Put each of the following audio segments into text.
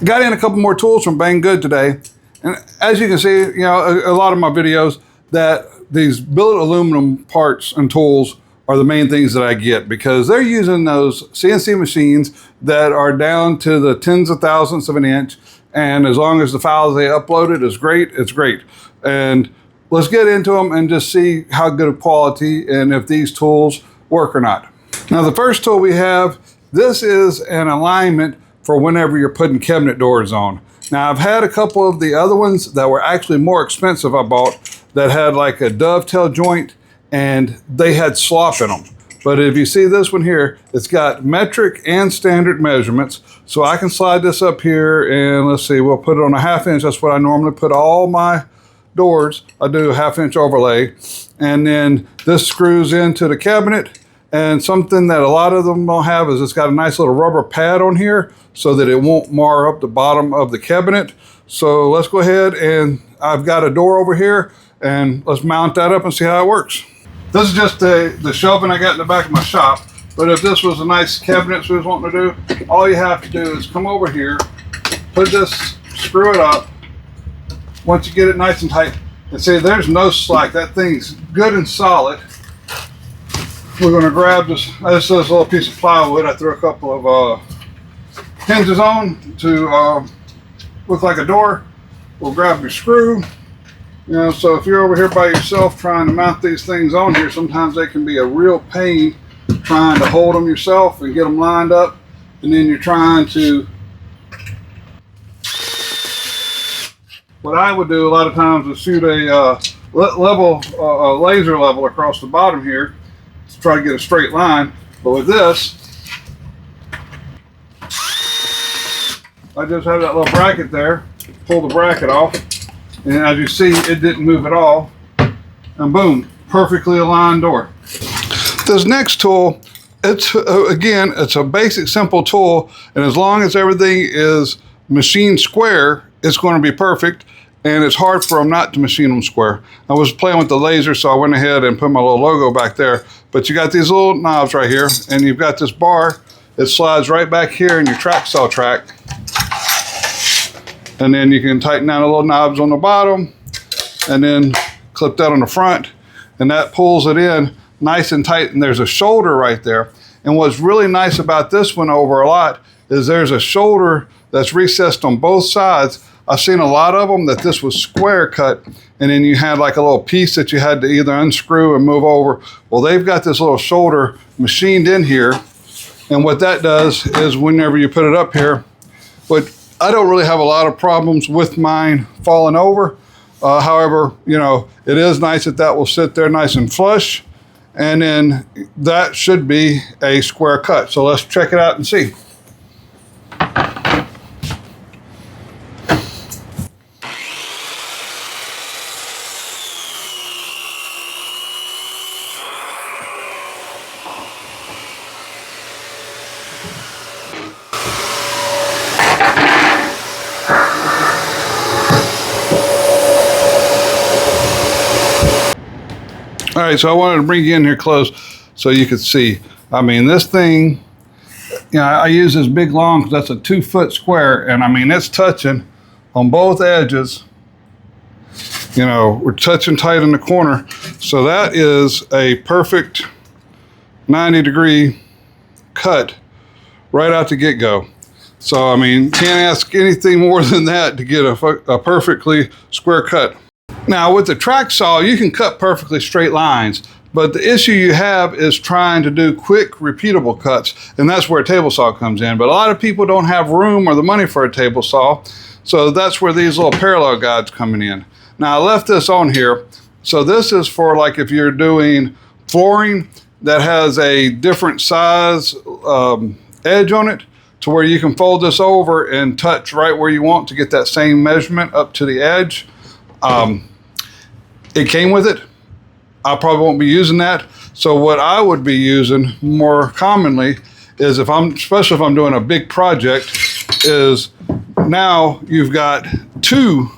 I got in a couple more tools from Bang Good today. And as you can see, you know, a lot of my videos that these billet aluminum parts and tools are the main things that I get because they're using those CNC machines that are down to the tens of thousandths of an inch. And as long as the files they uploaded is great, it's great. And let's get into them and just see how good of quality and if these tools work or not. Now, the first tool we have, this is an alignment for whenever you're putting cabinet doors on. Now, I've had a couple of the other ones that were actually more expensive I bought that had like a dovetail joint and they had slop in them. But if you see this one here, it's got metric and standard measurements. So I can slide this up here and let's see, we'll put it on a 1/2 inch. That's what I normally put all my doors. I do a 1/2 inch overlay. And then this screws into the cabinet. And something that a lot of them don't have is it's got a nice little rubber pad on here so that it won't mar up the bottom of the cabinet. So let's go ahead and I've got a door over here and let's mount that up and see how it works. This is just the shelving I got in the back of my shop. But if this was a nice cabinet we was wanting to do, all you have to do is come over here, put this, screw it up. Once you get it nice and tight, and see there's no slack. That thing's good and solid. We're going to grab this is a little piece of plywood. I threw a couple of hinges on to look like a door. We'll grab your screw. You know, so if you're over here by yourself trying to mount these things on here, sometimes they can be a real pain trying to hold them yourself and get them lined up. And then you're trying to, what I would do a lot of times is shoot a laser level across the bottom here to try to get a straight line. But with this, I just have that little bracket there, pull the bracket off. And as you see, it didn't move at all. And boom, perfectly aligned door. This next tool, it's again, it's a basic, simple tool. And as long as everything is machined square, it's going to be perfect. And it's hard for them not to machine them square. I was playing with the laser, so I went ahead and put my little logo back there. But you got these little knobs right here, and you've got this bar. It slides right back here in your track saw track. And then you can tighten down the little knobs on the bottom and then clip that on the front. And that pulls it in nice and tight. And there's a shoulder right there. And what's really nice about this one over a lot is there's a shoulder that's recessed on both sides. I've seen a lot of them that this was square cut. And then you had like a little piece that you had to either unscrew and move over. Well, they've got this little shoulder machined in here. And what that does is whenever you put it up here, but I don't really have a lot of problems with mine falling over. However, you know, it is nice that that will sit there nice and flush. And then that should be a square cut. So let's check it out and see. All right, so I wanted to bring you in here close so you could see. I mean, this thing, you know, I use this big long because that's a 2-foot square, and I mean, it's touching on both edges. You know, we're touching tight in the corner. So that is a perfect 90-degree cut right out the get-go. So, I mean, can't ask anything more than that to get a perfectly square cut. Now with the track saw, you can cut perfectly straight lines, but the issue you have is trying to do quick repeatable cuts, and that's where a table saw comes in. But a lot of people don't have room or the money for a table saw, so that's where these little parallel guides coming in. Now I left this on here, so this is for like if you're doing flooring that has a different size edge on it, to where you can fold this over and touch right where you want to get that same measurement up to the edge. It came with it. I probably won't be using that. So what I would be using more commonly is especially if I'm doing a big project, is now you've got 2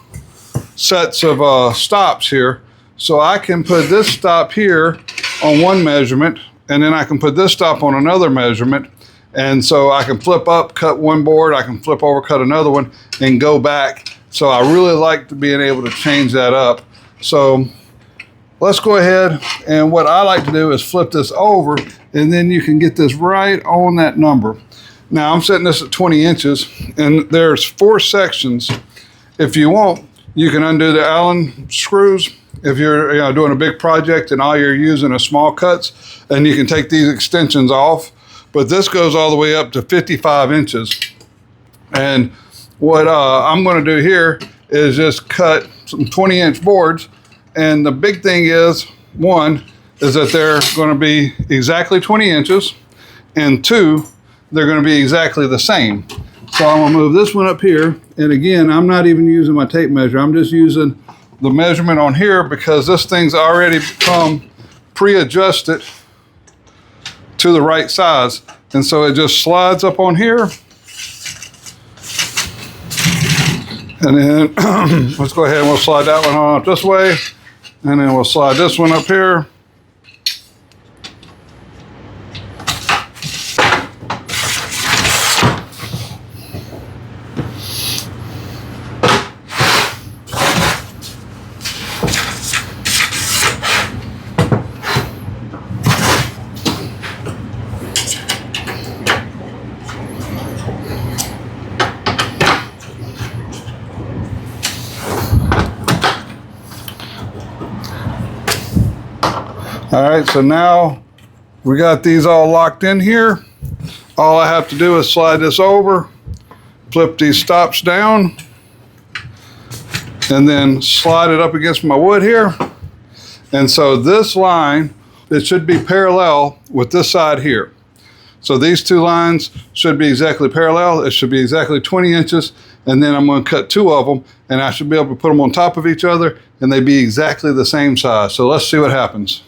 sets of stops here. So I can put this stop here on one measurement, and then I can put this stop on another measurement. And so I can flip up, cut one board, I can flip over, cut another one, and go back. So I really like to being able to change that up. So let's go ahead, and what I like to do is flip this over, and then you can get this right on that number. Now I'm setting this at 20 inches, and there's 4 sections. If you want, you can undo the Allen screws. If you're doing a big project and all you're using are small cuts, and you can take these extensions off. But this goes all the way up to 55 inches. And what I'm going to do here is just cut some 20-inch boards. And the big thing is, one, is that they're going to be exactly 20 inches. And 2, they're going to be exactly the same. So I'm going to move this one up here. And again, I'm not even using my tape measure. I'm just using the measurement on here because this thing's already come pre-adjusted to the right size. And so it just slides up on here. And then let's go ahead and we'll slide that one on up this way. And then we'll slide this one up here. All right, so now we got these all locked in here. All I have to do is slide this over, flip these stops down, and then slide it up against my wood here. And so this line, it should be parallel with this side here. So these 2 lines should be exactly parallel. It should be exactly 20 inches. And then I'm going to cut 2 of them, and I should be able to put them on top of each other, and they be exactly the same size. So let's see what happens.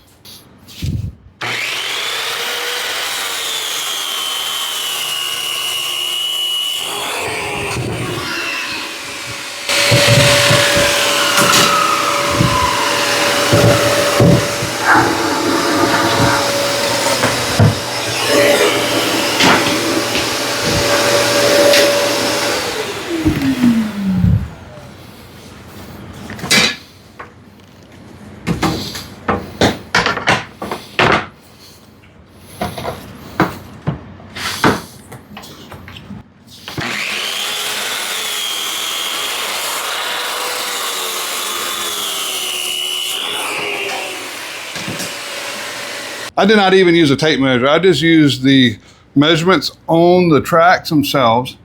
I did not even use a tape measure. I just used the measurements on the tracks themselves.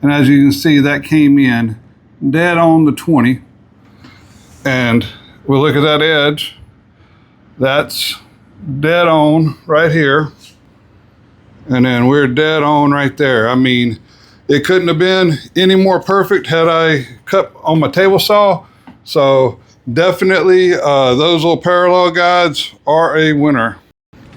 And as you can see, that came in dead on the 20. And we'll look at that edge. That's dead on right here. And then we're dead on right there. I mean, it couldn't have been any more perfect had I cut on my table saw. So definitely those little parallel guides are a winner.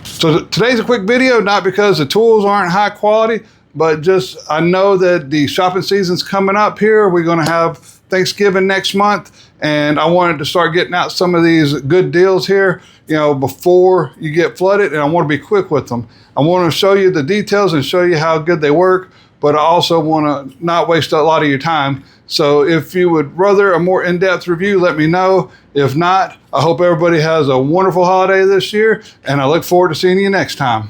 So today's a quick video, not because the tools aren't high quality, but just I know that the shopping season's coming up here. We're going to have Thanksgiving next month, and I wanted to start getting out some of these good deals here, before you get flooded, and I want to be quick with them. I want to show you the details and show you how good they work, but I also want to not waste a lot of your time. So if you would rather a more in-depth review, let me know. If not, I hope everybody has a wonderful holiday this year, and I look forward to seeing you next time.